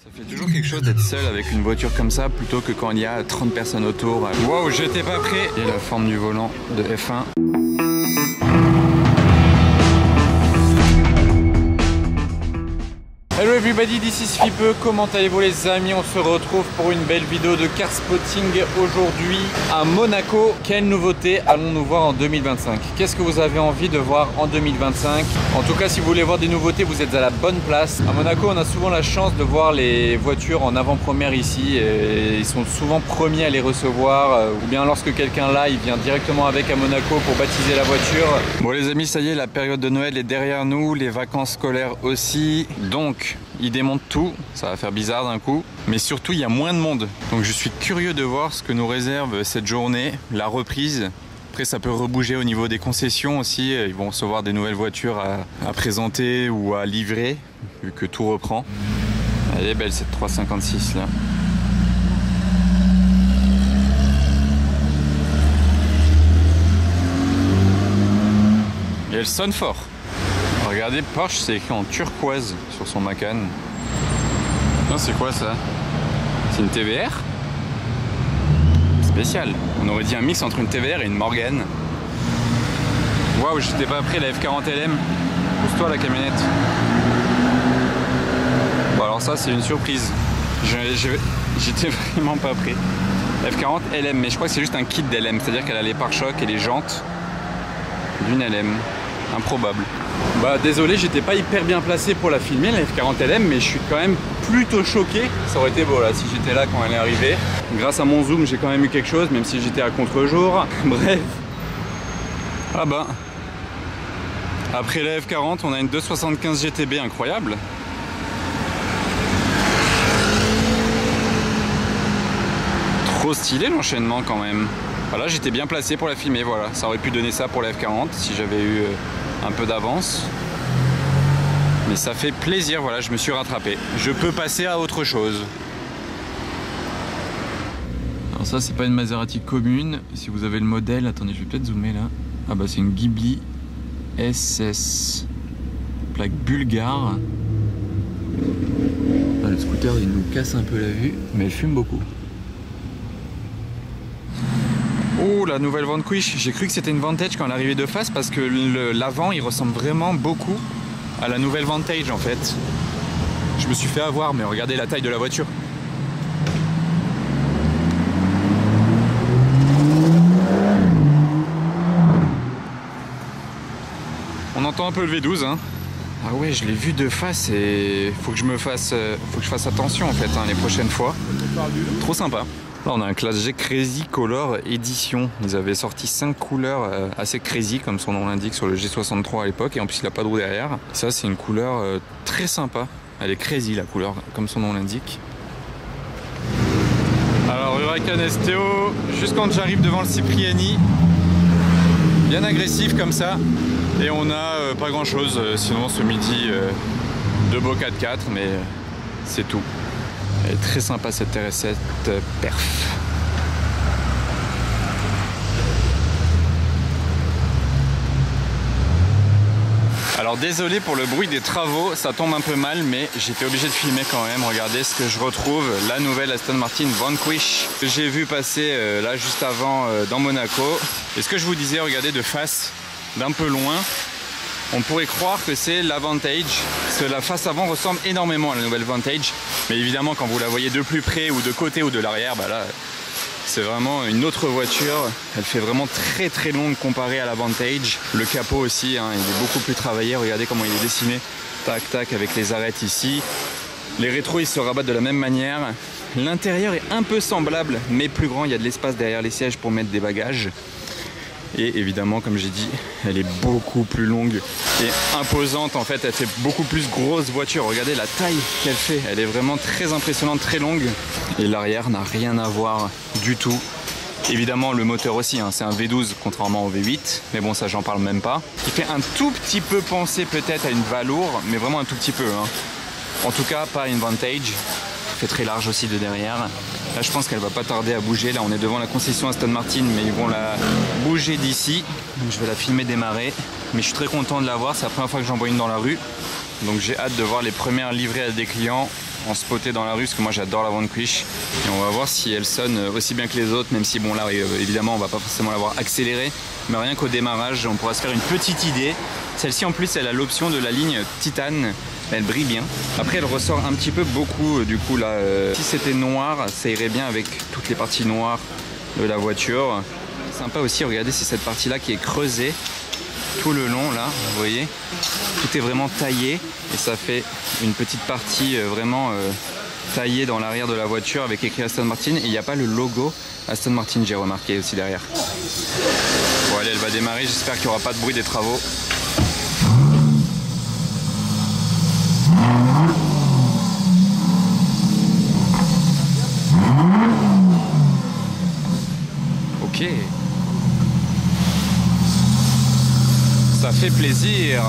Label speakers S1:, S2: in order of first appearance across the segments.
S1: Ça fait toujours quelque chose d'être seul avec une voiture comme ça plutôt que quand il y a 30 personnes autour. Wow, j'étais pas prêt. Et la forme du volant de F1. Hello everybody, this is Fipe. Comment allez-vous les amis? On se retrouve pour une belle vidéo de car spotting aujourd'hui à Monaco. Quelle nouveauté allons-nous voir en 2025? Qu'est-ce que vous avez envie de voir en 2025? En tout cas, si vous voulez voir des nouveautés, vous êtes à la bonne place. À Monaco, on a souvent la chance de voir les voitures en avant-première ici. Et ils sont souvent premiers à les recevoir. Ou bien lorsque quelqu'un là, il vient directement avec à Monaco pour baptiser la voiture. Bon les amis, ça y est, la période de Noël est derrière nous. Les vacances scolaires aussi. Donc, il démonte tout, ça va faire bizarre d'un coup, mais surtout il y a moins de monde. Donc je suis curieux de voir ce que nous réserve cette journée, la reprise. Après ça peut rebouger au niveau des concessions aussi, ils vont recevoir des nouvelles voitures à présenter ou à livrer, vu que tout reprend. Elle est belle cette 356 là. Et elle sonne fort. Regardez, Porsche, c'est écrit en turquoise sur son Macan. Non, c'est quoi ça? C'est une TVR? Spécial. On aurait dit un mix entre une TVR et une Morgan. Waouh, j'étais pas prêt, la F40 LM. Pousse-toi la camionnette. Bon, alors ça, c'est une surprise. J'étais vraiment pas prêt. F40 LM, mais je crois que c'est juste un kit d'LM, c'est-à-dire qu'elle a les pare-chocs et les jantes d'une LM. Improbable. Bah désolé, j'étais pas hyper bien placé pour la filmer, la F40 LM, mais je suis quand même plutôt choqué. Ça aurait été beau là si j'étais là quand elle est arrivée. Grâce à mon zoom, j'ai quand même eu quelque chose, même si j'étais à contre-jour. Bref. Ah bah. Après la F40, on a une 275 GTB incroyable. Trop stylé l'enchaînement quand même. Voilà, j'étais bien placé pour la filmer, voilà. Ça aurait pu donner ça pour la F40 si j'avais eu un peu d'avance. Mais ça fait plaisir, voilà, je me suis rattrapé. Je peux passer à autre chose. Alors ça, c'est pas une Maserati commune. Si vous avez le modèle, attendez, je vais peut-être zoomer là. Ah bah c'est une Ghibli SS. Plaque bulgare. Ah, le scooter, il nous casse un peu la vue, mais elle fume beaucoup. Oh, la nouvelle Vanquish, j'ai cru que c'était une Vantage quand elle arrivait de face parce que l'avant il ressemble vraiment beaucoup à la nouvelle Vantage en fait. Je me suis fait avoir, mais regardez la taille de la voiture. On entend un peu le V12 hein. Ah ouais, je l'ai vu de face et faut que je fasse attention en fait hein, les prochaines fois. Trop sympa. Là on a un Classe G Crazy Color Edition. Ils avaient sorti 5 couleurs assez crazy comme son nom l'indique sur le G63 à l'époque. Et en plus il n'a pas de roue derrière. Ça c'est une couleur très sympa. Elle est crazy la couleur comme son nom l'indique. Alors Huracan STO, juste quand j'arrive devant le Cipriani. Bien agressif comme ça. Et on a pas grand chose sinon ce midi. Deux beaux 4x4 mais c'est tout. Elle est très sympa cette RS7 perf. Alors désolé pour le bruit des travaux, ça tombe un peu mal mais j'étais obligé de filmer quand même. Regardez ce que je retrouve, la nouvelle Aston Martin Vanquish que j'ai vu passer là juste avant dans Monaco. Et ce que je vous disais, regardez de face, d'un peu loin. On pourrait croire que c'est la Vantage, parce que la face avant ressemble énormément à la nouvelle Vantage. Mais évidemment, quand vous la voyez de plus près ou de côté ou de l'arrière, bah là, c'est vraiment une autre voiture. Elle fait vraiment très très longue comparée à la Vantage. Le capot aussi, hein, il est beaucoup plus travaillé. Regardez comment il est dessiné. Tac tac avec les arêtes ici. Les rétros, ils se rabattent de la même manière. L'intérieur est un peu semblable, mais plus grand. Il y a de l'espace derrière les sièges pour mettre des bagages. Et évidemment, comme j'ai dit, elle est beaucoup plus longue et imposante. En fait, elle fait beaucoup plus grosse voiture. Regardez la taille qu'elle fait. Elle est vraiment très impressionnante, très longue. Et l'arrière n'a rien à voir du tout. Évidemment, le moteur aussi, hein, c'est un V12 contrairement au V8. Mais bon, ça, j'en parle même pas. Il fait un tout petit peu penser peut-être à une Valour, mais vraiment un tout petit peu. Hein. En tout cas, pas une Vantage. Fait très large aussi de derrière. Là je pense qu'elle va pas tarder à bouger. Là on est devant la concession Aston Martin mais ils vont la bouger d'ici. Donc je vais la filmer démarrer. Mais je suis très content de la voir, c'est la première fois que j'en vois une dans la rue. Donc j'ai hâte de voir les premières livrées à des clients en spotter dans la rue, parce que moi j'adore la Vanquish. Et on va voir si elle sonne aussi bien que les autres, même si bon là évidemment on va pas forcément l'avoir accélérée, mais rien qu'au démarrage on pourra se faire une petite idée. Celle-ci en plus elle a l'option de la ligne titane, elle brille bien. Après elle ressort un petit peu beaucoup du coup là. Si c'était noir, ça irait bien avec toutes les parties noires de la voiture. Sympa aussi, regardez, c'est cette partie là qui est creusée tout le long là, vous voyez, tout est vraiment taillé et ça fait une petite partie vraiment taillée dans l'arrière de la voiture avec écrit Aston Martin, et il n'y a pas le logo Aston Martin, j'ai remarqué aussi derrière. Bon allez, elle va démarrer, j'espère qu'il n'y aura pas de bruit des travaux. Ok. Ça fait plaisir.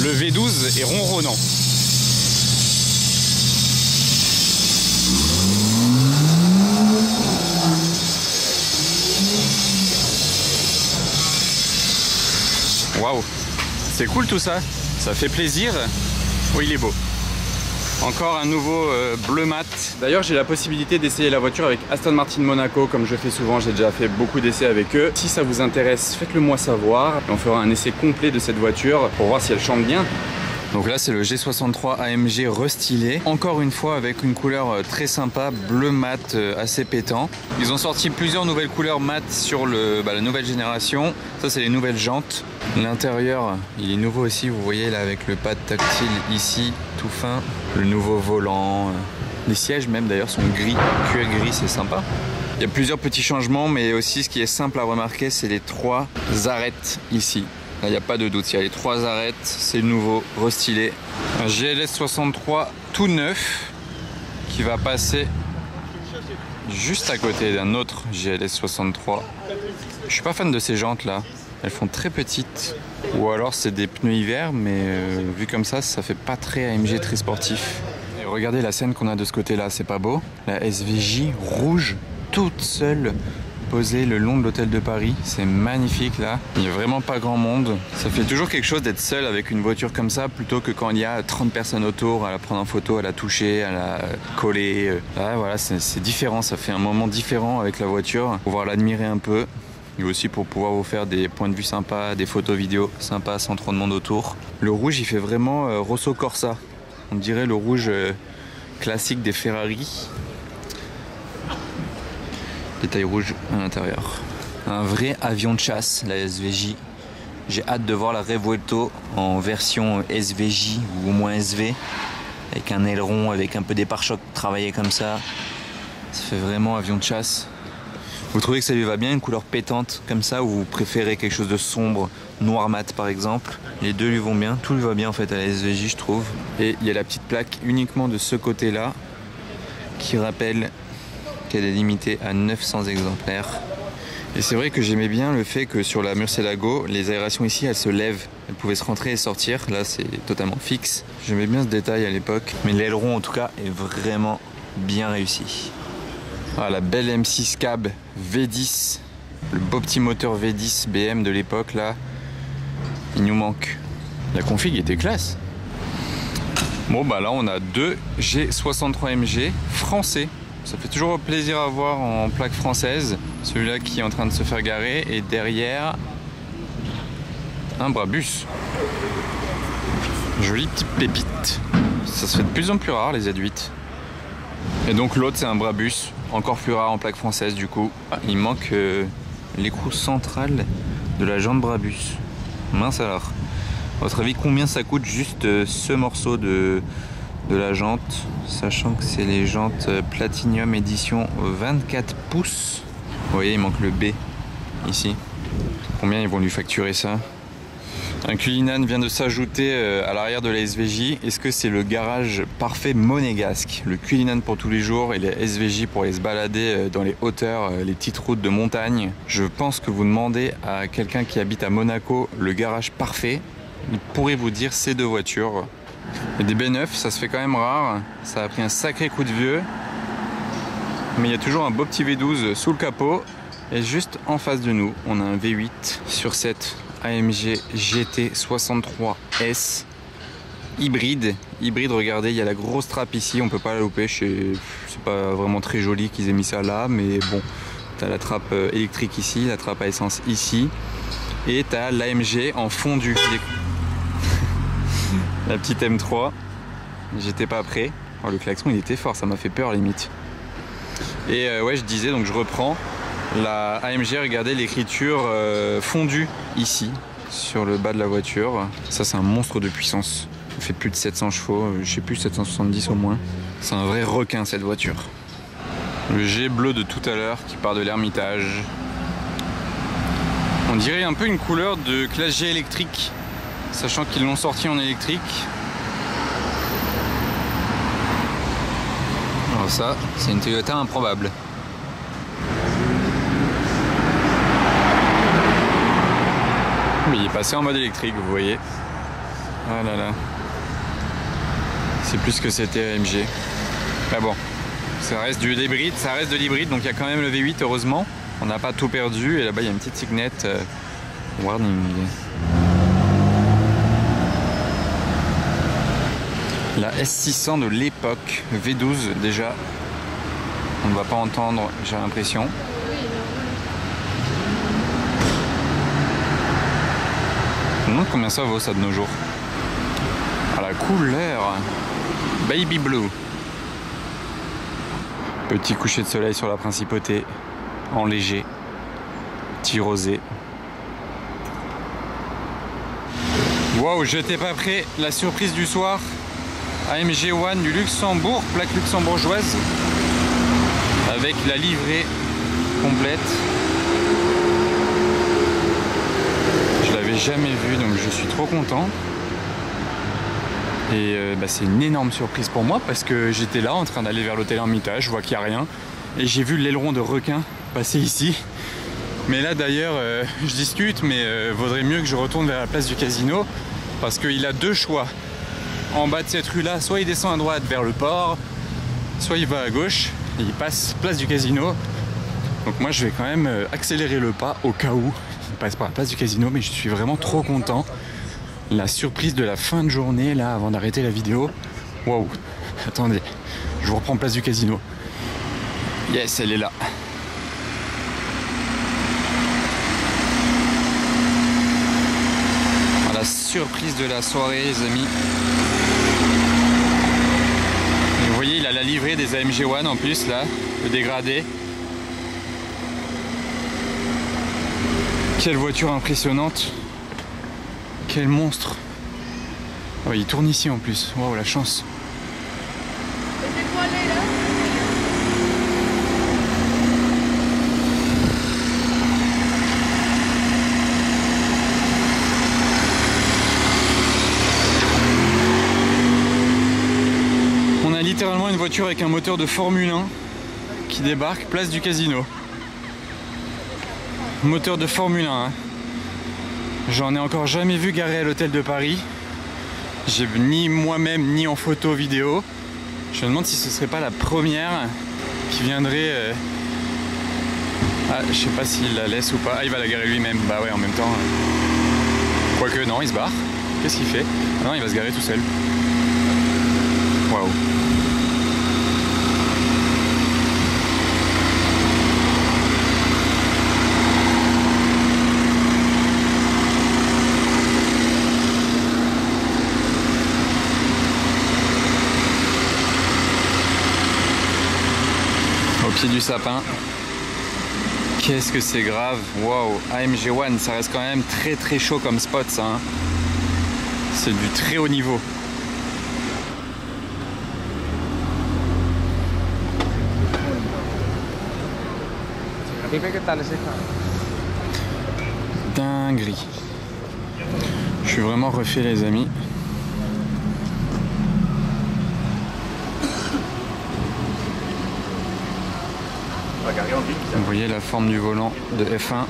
S1: Le V12 est ronronnant. Waouh, c'est cool tout ça. Ça fait plaisir. Oh, il est beau. Encore un nouveau bleu mat. D'ailleurs, j'ai la possibilité d'essayer la voiture avec Aston Martin Monaco, comme je fais souvent. J'ai déjà fait beaucoup d'essais avec eux. Si ça vous intéresse, faites-le moi savoir. On fera un essai complet de cette voiture pour voir si elle chante bien. Donc là, c'est le G63 AMG restylé. Encore une fois, avec une couleur très sympa, bleu mat assez pétant. Ils ont sorti plusieurs nouvelles couleurs mat sur la nouvelle génération. Ça, c'est les nouvelles jantes. L'intérieur, il est nouveau aussi. Vous voyez là, avec le pad tactile ici, tout fin. Le nouveau volant. Les sièges même d'ailleurs sont gris, cuir gris, c'est sympa. Il y a plusieurs petits changements, mais aussi ce qui est simple à remarquer, c'est les 3 arêtes ici. Là, il n'y a pas de doute, il y a les 3 arêtes, c'est le nouveau, restylé. Un GLS 63 tout neuf qui va passer juste à côté d'un autre GLS 63. Je suis pas fan de ces jantes là, elles font très petites. Ou alors c'est des pneus hiver, mais vu comme ça fait pas très AMG, très sportif. Et regardez la scène qu'on a de ce côté là, c'est pas beau? La SVJ rouge, toute seule, posée le long de l'hôtel de Paris, c'est magnifique là. Il n'y a vraiment pas grand monde. Ça fait toujours quelque chose d'être seul avec une voiture comme ça, plutôt que quand il y a 30 personnes autour, à la prendre en photo, à la toucher, à la coller. Là, voilà, c'est différent, ça fait un moment différent avec la voiture, pour pouvoir l'admirer un peu. Et aussi pour pouvoir vous faire des points de vue sympas, des photos vidéos sympas sans trop de monde autour. Le rouge, il fait vraiment Rosso Corsa. On dirait le rouge classique des Ferrari. Détail rouge à l'intérieur. Un vrai avion de chasse, la SVJ. J'ai hâte de voir la Revuelto en version SVJ ou au moins SV. Avec un aileron, avec un peu des pare-chocs travaillés comme ça. Ça fait vraiment avion de chasse. Vous trouvez que ça lui va bien, une couleur pétante comme ça, ou vous préférez quelque chose de sombre, noir mat par exemple? Les deux lui vont bien, tout lui va bien en fait à la SVJ je trouve. Et il y a la petite plaque uniquement de ce côté là qui rappelle qu'elle est limitée à 900 exemplaires. Et c'est vrai que j'aimais bien le fait que sur la Murcielago, les aérations ici elles se lèvent. Elles pouvaient se rentrer et sortir, là c'est totalement fixe. J'aimais bien ce détail à l'époque, mais l'aileron en tout cas est vraiment bien réussi. Ah, la belle M6 Cab V10, le beau petit moteur V10 BM de l'époque là, il nous manque. La config était classe. Bon bah là on a 2 G63 MG français. Ça fait toujours plaisir à voir en plaque française. Celui-là qui est en train de se faire garer et derrière un Brabus. Jolie petite pépite. Ça se fait de plus en plus rare les Z8. Et donc l'autre c'est un Brabus, encore plus rare en plaque française du coup. Ah, il manque l'écrou central de la jante Brabus. Mince alors. À votre avis combien ça coûte juste ce morceau de la jante, sachant que c'est les jantes Platinum édition 24 pouces. Vous voyez il manque le B ici. Combien ils vont lui facturer ça? Un Cullinan vient de s'ajouter à l'arrière de la SVJ. Est-ce que c'est le garage parfait monégasque? Le Cullinan pour tous les jours et les SVJ pour aller se balader dans les hauteurs, les petites routes de montagne. Je pense que vous demandez à quelqu'un qui habite à Monaco le garage parfait, il pourrait vous dire ces deux voitures. Et des B9, ça se fait quand même rare. Ça a pris un sacré coup de vieux. Mais il y a toujours un beau petit V12 sous le capot. Et juste en face de nous, on a un V8 sur cette AMG GT 63S hybride. Hybride, regardez, il y a la grosse trappe ici, on peut pas la louper. C'est pas vraiment très joli qu'ils aient mis ça là, mais bon, t'as la trappe électrique ici, la trappe à essence ici, et t'as l'AMG en fondu. La petite M3, j'étais pas prêt. Oh, le klaxon il était fort, ça m'a fait peur limite. Et ouais, je disais, donc je reprends la AMG, regardez l'écriture fondue ici sur le bas de la voiture. Ça c'est un monstre de puissance. Il fait plus de 700 chevaux, je sais plus, 770 au moins. C'est un vrai requin cette voiture. Le G bleu de tout à l'heure qui part de l'Ermitage. On dirait un peu une couleur de classe G électrique, sachant qu'ils l'ont sorti en électrique. Alors ça, c'est une Toyota improbable. Mais il est passé en mode électrique, vous voyez. Ah là là. C'est plus que c'était AMG. Mais bon, ça reste de l'hybride, donc il y a quand même le V8, heureusement. On n'a pas tout perdu, et là-bas il y a une petite signette warning. La S600 de l'époque, V12 déjà. On ne va pas entendre, j'ai l'impression. Je me demande combien ça vaut ça de nos jours. Ah, la couleur Baby Blue. Petit coucher de soleil sur la principauté, en léger, petit rosé. Waouh, j'étais pas prêt. La surprise du soir, AMG One du Luxembourg, plaque luxembourgeoise, avec la livrée complète. Je l'avais jamais vue, donc je suis trop content. Et c'est une énorme surprise pour moi parce que j'étais là en train d'aller vers l'hôtel Ermitage, je vois qu'il n'y a rien. Et j'ai vu l'aileron de requin passer ici. Mais là d'ailleurs, je discute, mais vaudrait mieux que je retourne vers la place du casino parce qu'il a deux choix. En bas de cette rue-là, soit il descend à droite vers le port, soit il va à gauche et il passe place du casino. Donc moi je vais quand même accélérer le pas au cas où il passe par la place du casino, mais je suis vraiment trop content. La surprise de la fin de journée là avant d'arrêter la vidéo. Waouh, attendez, je vous reprends place du casino. Yes, elle est là. La surprise de la soirée les amis. Et vous voyez, il a la livrée des AMG One en plus là, le dégradé. Quelle voiture impressionnante. Quel monstre. Oh, il tourne ici en plus. Waouh, la chance. On a littéralement une voiture avec un moteur de Formule 1 qui débarque place du casino. Moteur de Formule 1. Hein. J'en ai encore jamais vu garer à l'hôtel de Paris. J'ai ni moi-même ni en photo vidéo. Je me demande si ce serait pas la première qui viendrait. Ah, je sais pas s'il la laisse ou pas. Ah, il va la garer lui-même. Bah ouais, en même temps. Quoique non, il se barre. Qu'est-ce qu'il fait? Ah non, il va se garer tout seul. Waouh. Pied du sapin. Qu'est-ce que c'est grave. Waouh, AMG One, ça reste quand même très très chaud comme spot ça. Hein. C'est du très haut niveau. Dinguerie. Je suis vraiment refait les amis. Vous voyez la forme du volant de F1.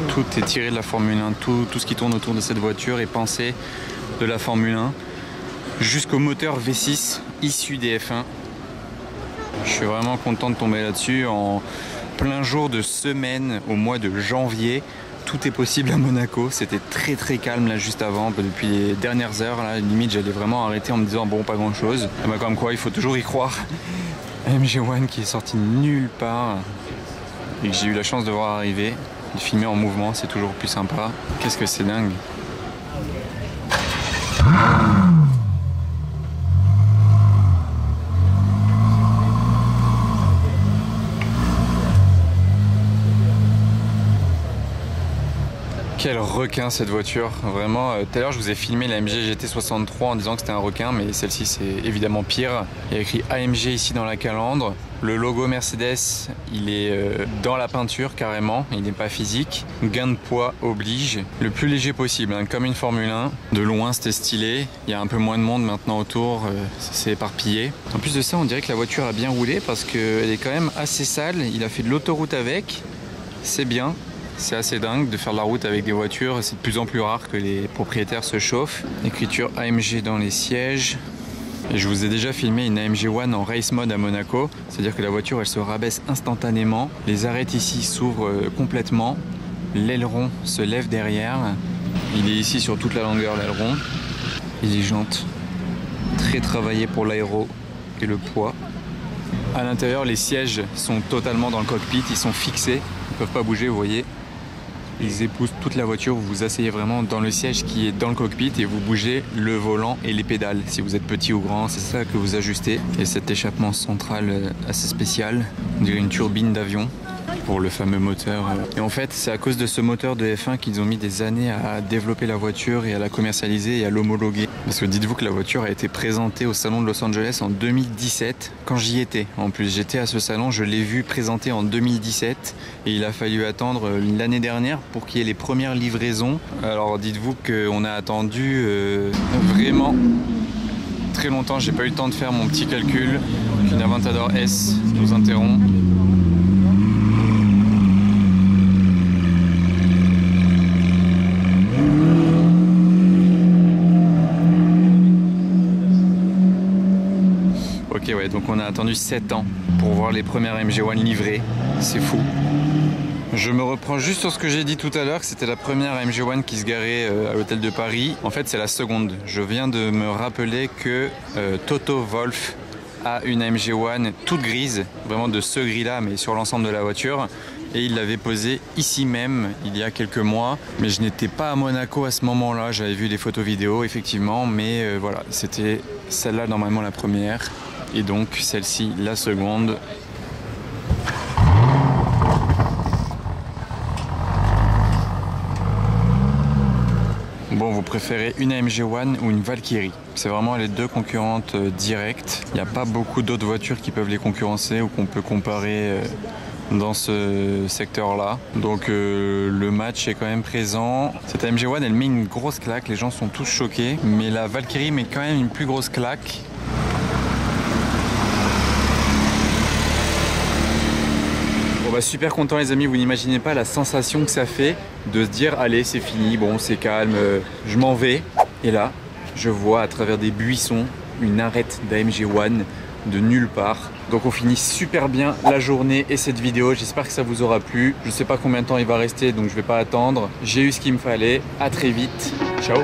S1: Tout est tiré de la Formule 1. Tout ce qui tourne autour de cette voiture est pensé de la Formule 1. Jusqu'au moteur V6 issu des F1. Je suis vraiment content de tomber là-dessus en plein jour de semaine au mois de janvier. Tout est possible à Monaco. C'était très très calme là juste avant. Depuis les dernières heures, là, limite j'allais vraiment arrêter en me disant bon, pas grand chose. Mais comme quoi, il faut toujours y croire. MG1 qui est sorti nulle part et que j'ai eu la chance de voir arriver. De filmer en mouvement, c'est toujours plus sympa. Qu'est-ce que c'est dingue. Quel requin cette voiture, vraiment. Tout à l'heure je vous ai filmé la AMG GT63 en disant que c'était un requin, mais celle-ci c'est évidemment pire. Il y a écrit AMG ici dans la calandre. Le logo Mercedes, il est dans la peinture carrément, il n'est pas physique. Gain de poids oblige, le plus léger possible, hein, comme une Formule 1. De loin c'était stylé, il y a un peu moins de monde maintenant autour, ça s'est éparpillé. En plus de ça, on dirait que la voiture a bien roulé parce qu'elle est quand même assez sale. Il a fait de l'autoroute avec, c'est bien. C'est assez dingue de faire de la route avec des voitures, c'est de plus en plus rare que les propriétaires se chauffent. Écriture AMG dans les sièges. Et je vous ai déjà filmé une AMG One en race mode à Monaco, c'est-à-dire que la voiture elle se rabaisse instantanément, les arêtes ici s'ouvrent complètement, l'aileron se lève derrière, il est ici sur toute la longueur l'aileron, et les jantes très travaillées pour l'aéro et le poids. À l'intérieur les sièges sont totalement dans le cockpit, ils sont fixés, ils ne peuvent pas bouger, vous voyez. Ils épousent toute la voiture, vous vous asseyez vraiment dans le siège qui est dans le cockpit et vous bougez le volant et les pédales. Si vous êtes petit ou grand, c'est ça que vous ajustez. Et cet échappement central assez spécial, on dirait une turbine d'avion pour le fameux moteur. Et en fait, c'est à cause de ce moteur de F1 qu'ils ont mis des années à développer la voiture et à la commercialiser et à l'homologuer. Parce que dites-vous que la voiture a été présentée au salon de Los Angeles en 2017, quand j'y étais. En plus, j'étais à ce salon, je l'ai vu présenter en 2017 et il a fallu attendre l'année dernière pour qu'il y ait les premières livraisons. Alors dites-vous qu'on a attendu vraiment très longtemps. J'ai pas eu le temps de faire mon petit calcul. Une Aventador S nous interrompt. Ok, ouais, donc on a attendu 7 ans pour voir les premières MG1 livrées, c'est fou. Je me reprends juste sur ce que j'ai dit tout à l'heure, que c'était la première MG1 qui se garait à l'hôtel de Paris. En fait, c'est la seconde. Je viens de me rappeler que Toto Wolff a une MG1 toute grise, vraiment de ce gris-là, mais sur l'ensemble de la voiture. Et il l'avait posée ici même, il y a quelques mois. Mais je n'étais pas à Monaco à ce moment-là, j'avais vu des photos vidéo, effectivement. Mais voilà, c'était celle-là normalement la première. Et donc celle-ci la seconde. Bon, vous préférez une AMG One ou une Valkyrie? C'est vraiment les deux concurrentes directes. Il n'y a pas beaucoup d'autres voitures qui peuvent les concurrencer ou qu'on peut comparer dans ce secteur-là. Donc le match est quand même présent. Cette AMG One, elle met une grosse claque, les gens sont tous choqués. Mais la Valkyrie met quand même une plus grosse claque. Bon bah super content les amis, vous n'imaginez pas la sensation que ça fait de se dire allez c'est fini, bon c'est calme, je m'en vais. Et là, je vois à travers des buissons une arête d'AMG One de nulle part. Donc on finit super bien la journée et cette vidéo, j'espère que ça vous aura plu. Je sais pas combien de temps il va rester donc je vais pas attendre. J'ai eu ce qu'il me fallait, à très vite, ciao.